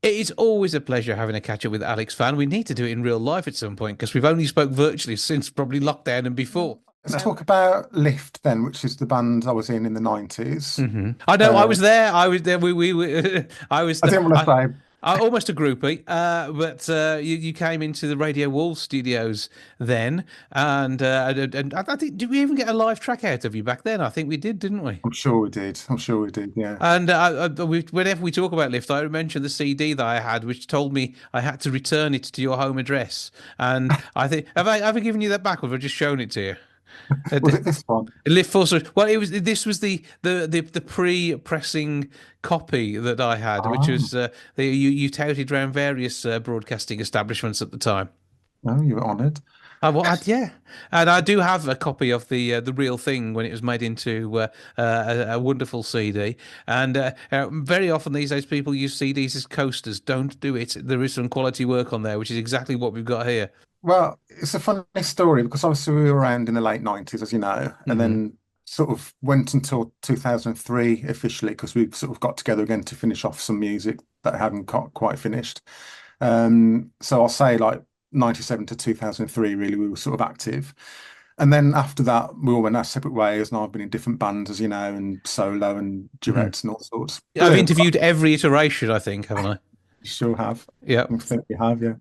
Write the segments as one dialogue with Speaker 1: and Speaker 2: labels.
Speaker 1: It is always a pleasure having a catch up with Alex Vann. We need to do it in real life at some point because we've only spoke virtually since probably lockdown and before.
Speaker 2: Let's talk about Lift then, which is the band I was in the 90s.
Speaker 1: I know I
Speaker 2: Uh,
Speaker 1: was there. I was there. I was
Speaker 2: I
Speaker 1: the,
Speaker 2: didn't want to say,
Speaker 1: I almost a groupie, but you came into the Radio Wall studios then, and I think did we even get a live track out of you back then? I think we did, didn't we?
Speaker 2: I'm sure we did. I'm sure we did. Yeah.
Speaker 1: And whenever we talk about Lyft, I mention the CD that I had, which told me I had to return it to your home address. And I think have I ever given you that back, or have I just shown it to you?
Speaker 2: Was it this one?
Speaker 1: Lyft Force. Well, it was. This was the pre-pressing copy that I had, which
Speaker 2: Ah,
Speaker 1: was you touted around various broadcasting establishments at the time.
Speaker 2: no, you were honoured.
Speaker 1: Yeah, and I do have a copy of the real thing when it was made into a wonderful CD. And very often these days, people use CDs as coasters. Don't do it. There is some quality work on there, which is exactly what we've got here.
Speaker 2: Well, it's a funny story because obviously we were around in the late 90s, as you know, and
Speaker 1: Hmm.
Speaker 2: then sort of went until 2003 officially because we sort of got together again to finish off some music that hadn't got quite finished. So I'll say like 97 to 2003, really, we were sort of active. And then after that, we all went our separate ways, and I've been in different bands, as you know, and solo and
Speaker 1: Hmm.
Speaker 2: duets and all sorts.
Speaker 1: I've
Speaker 2: Brilliant.
Speaker 1: interviewed every iteration, I think, haven't I?
Speaker 2: You sure have.
Speaker 1: Yeah.
Speaker 2: I think you have, yeah.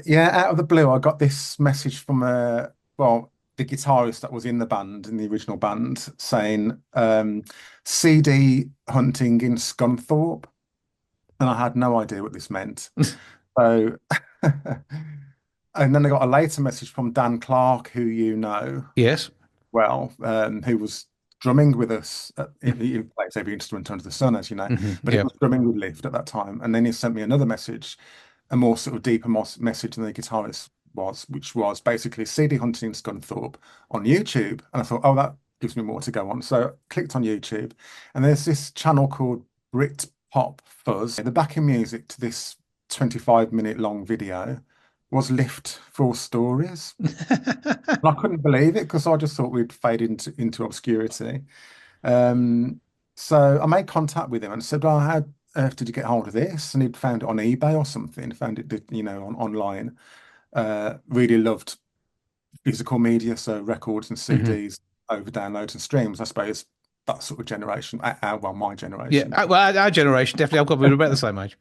Speaker 2: Yeah, out of the blue, I got this message from well, the guitarist that was in the band, in the original band, saying CD hunting in Scunthorpe, and I had no idea what this meant. So, and then I got a later message from Dan Clark, who you know
Speaker 1: Yes.
Speaker 2: well, who was drumming with us. He plays every instrument under the sun, as you know, but he
Speaker 1: Yeah.
Speaker 2: was drumming with Lift at that time. And then he sent me another message, a more sort of deeper message than the guitarist was, which was basically CD hunting in Scunthorpe on YouTube. And I thought, oh, that gives me more to go on. So I clicked on YouTube, and there's this channel called Brit Pop Fuzz. The backing music to this 25-minute long video was Lift Full Stories. And I couldn't believe it because I just thought we'd fade into obscurity. Um, so I made contact with him and said, "Well, how did you get hold of this?" And he'd found it on eBay or something, found it, online. Really loved physical media, so records and
Speaker 1: Hmm.
Speaker 2: CDs over downloads and streams. I suppose that sort of generation, well, my
Speaker 1: Yeah.
Speaker 2: generation,
Speaker 1: Well, our generation definitely. I've got we're about the same age.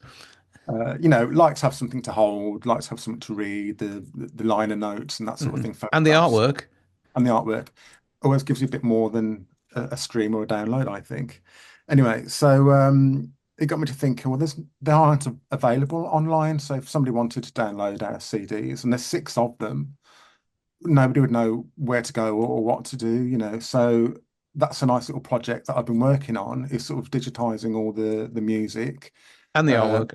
Speaker 2: like to have something to hold, like to have something to read, the liner notes and that sort of
Speaker 1: Hmm.
Speaker 2: thing,
Speaker 1: And the
Speaker 2: photographs.
Speaker 1: artwork.
Speaker 2: And the artwork always gives you a bit more than a stream or a download, I think. Anyway, so it got me to thinking, well, they aren't available online. So if somebody wanted to download our CDs, and there's six of them, nobody would know where to go or what to do. So that's a nice little project that I've been working on, is sort of digitizing all the music
Speaker 1: And the
Speaker 2: uh,
Speaker 1: artwork.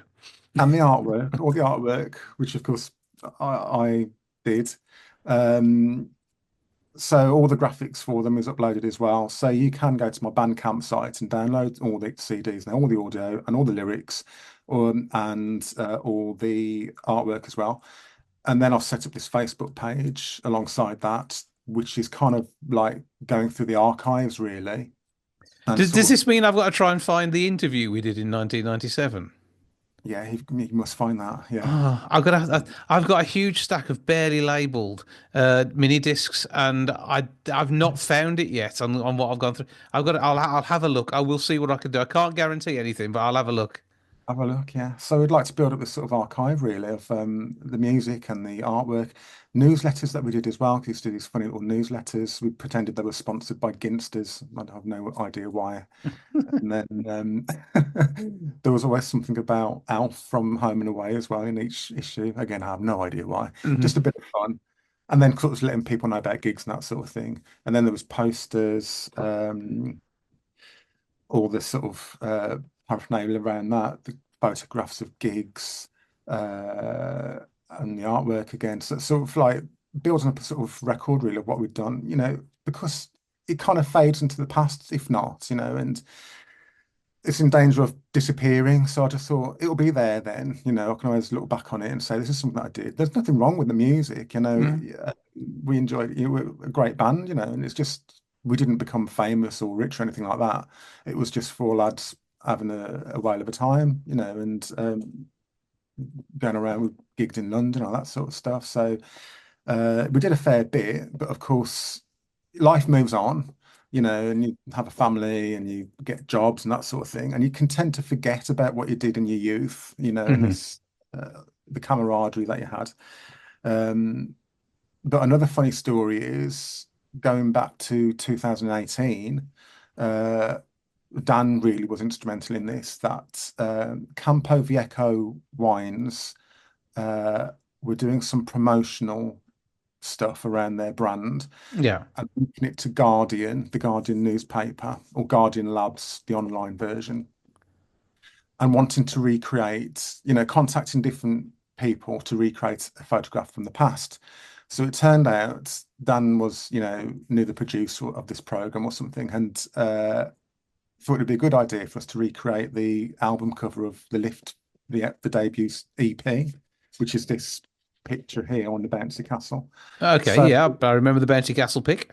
Speaker 2: and all the artwork, which of course I did. Um, so all the graphics for them is uploaded as well. So you can go to my Bandcamp site and download all the CDs and all the audio and all the lyrics, and all the artwork as well. And then I've set up this Facebook page alongside that, which is kind of like going through the archives really, and
Speaker 1: Does
Speaker 2: sort of,
Speaker 1: this mean I've got to try and find the interview we did in 1997?
Speaker 2: yeah, you must find that. Yeah.
Speaker 1: Oh, I've got a huge stack of barely labeled mini discs, and I've not found it yet on what I've gone through. I'll have a look. I will see what I can do. I can't guarantee anything, but I'll have a look.
Speaker 2: Have a look, yeah. So we'd like to build up this sort of archive really of the music and the artwork, newsletters that we did as well. We used to do these funny little newsletters. We pretended they were sponsored by Ginsters. I have no idea why. And then there was always something about Alf from Home and Away as well in each issue. Again, I have no idea why. Just
Speaker 1: Hmm.
Speaker 2: a bit of fun. And then sort of letting people know about gigs and that sort of thing. And then there was posters, all the sort of paraphernalia around that, the photographs of gigs, and the artwork again. So it's sort of like building up a sort of record reel of what we've done, because it kind of fades into the past, if not, and it's in danger of disappearing. So I just thought it'll be there then, I can always look back on it and say, this is something that I did. There's nothing wrong with the music, yeah, we enjoyed, we're a great band, and it's just, we didn't become famous or rich or anything like that. It was just four lads having a whale of a time, and going around. We gigged in London, all that sort of stuff. So we did a fair bit, but of course, life moves on, and you have a family and you get jobs and that sort of thing, and you can tend to forget about what you did in your youth, and
Speaker 1: Hmm.
Speaker 2: this the camaraderie that you had. Um, but another funny story is going back to 2018. Uh, Dan really was instrumental in this. That Campo Viejo wines were doing some promotional stuff around their brand
Speaker 1: Yeah.
Speaker 2: and linking it to Guardian, the Guardian newspaper, or Guardian Labs, the online version, and wanting to recreate, contacting different people to recreate a photograph from the past. So it turned out Dan was, knew the producer of this program or something, and thought it'd be a good idea for us to recreate the album cover of the Lift, the debut EP, which is this picture here on the bouncy castle.
Speaker 1: Okay.
Speaker 2: So
Speaker 1: Yeah, I remember the Bounty Castle pic.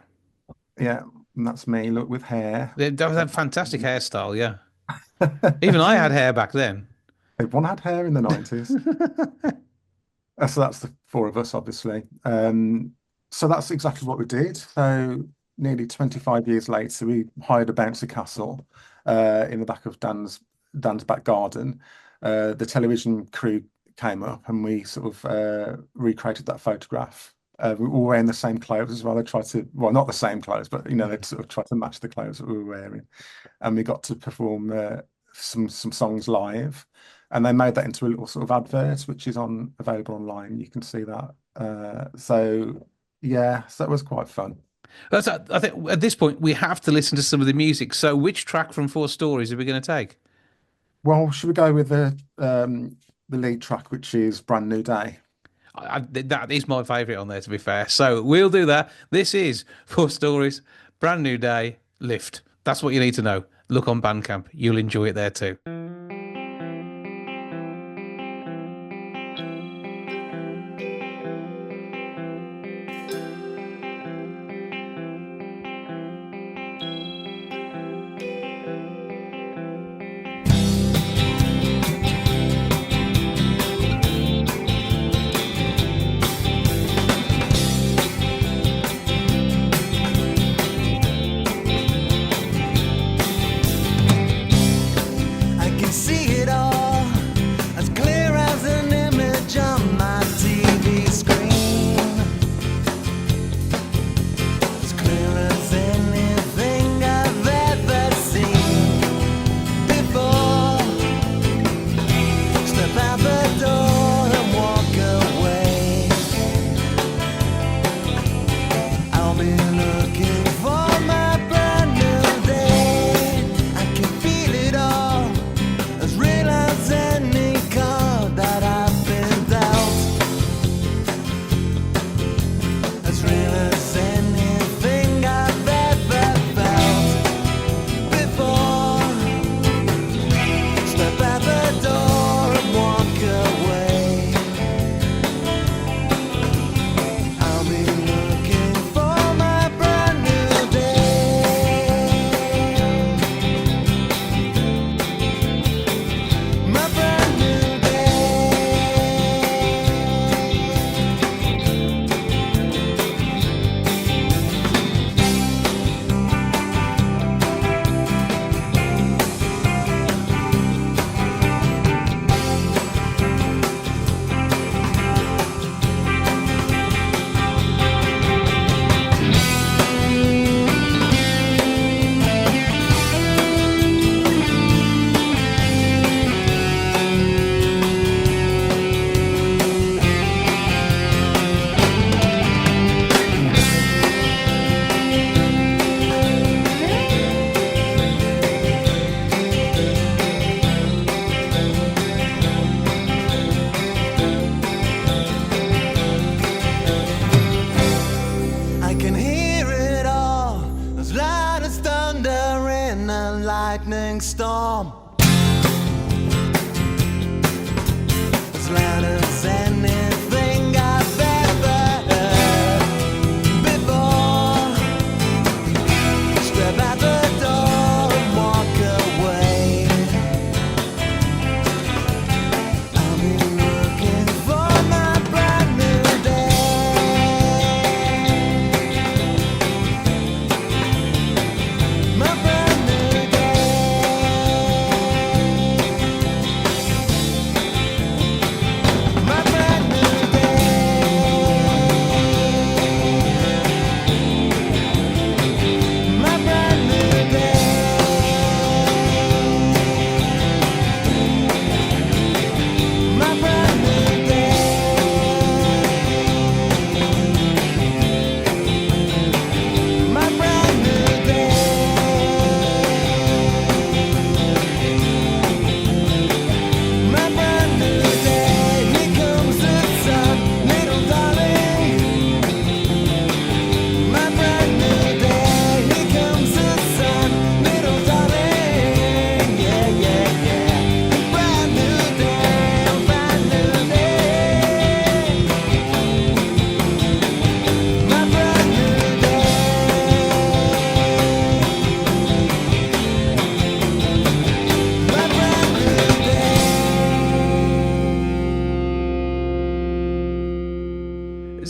Speaker 2: yeah, and that's me. Look with hair.
Speaker 1: That was a fantastic hairstyle. Yeah. Even I had hair back then.
Speaker 2: Everyone had hair in the 90s. So that's the four of us, obviously. So that's exactly what we did. So nearly 25 years later, we hired a bouncy castle in the back of Dan's back garden. The television crew came up and we sort of recreated that photograph. We were wearing the same clothes as well. They tried to, well, not the same clothes, but they sort of tried to match the clothes that we were wearing. And we got to perform some songs live, and they made that into a little sort of advert, which is on available online. You can see that. So yeah, so that was quite fun.
Speaker 1: I think at this point we have to listen to some of the music. So, which track from Four Stories are we going to take?
Speaker 2: Well, should we go with the lead track, which is Brand New Day?
Speaker 1: That is my favourite on there, to be fair. So we'll do that. This is Four Stories, Brand New Day, Lift. That's what you need to know. Look on Bandcamp. You'll enjoy it there too.
Speaker 3: I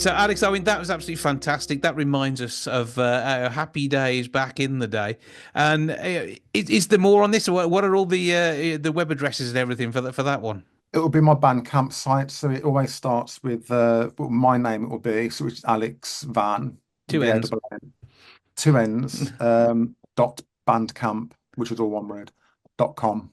Speaker 1: So, Alex, I mean, that was absolutely fantastic. That reminds us of our happy days back in the day. And is there more on this? Or what are all the web addresses and everything for that one?
Speaker 2: It will be my Bandcamp site, so it always starts with well, my name. It will be so it's Alex Vann,
Speaker 1: Two
Speaker 2: V A
Speaker 1: ends.
Speaker 2: double N, two N's, dot Bandcamp, which is all one word, .com.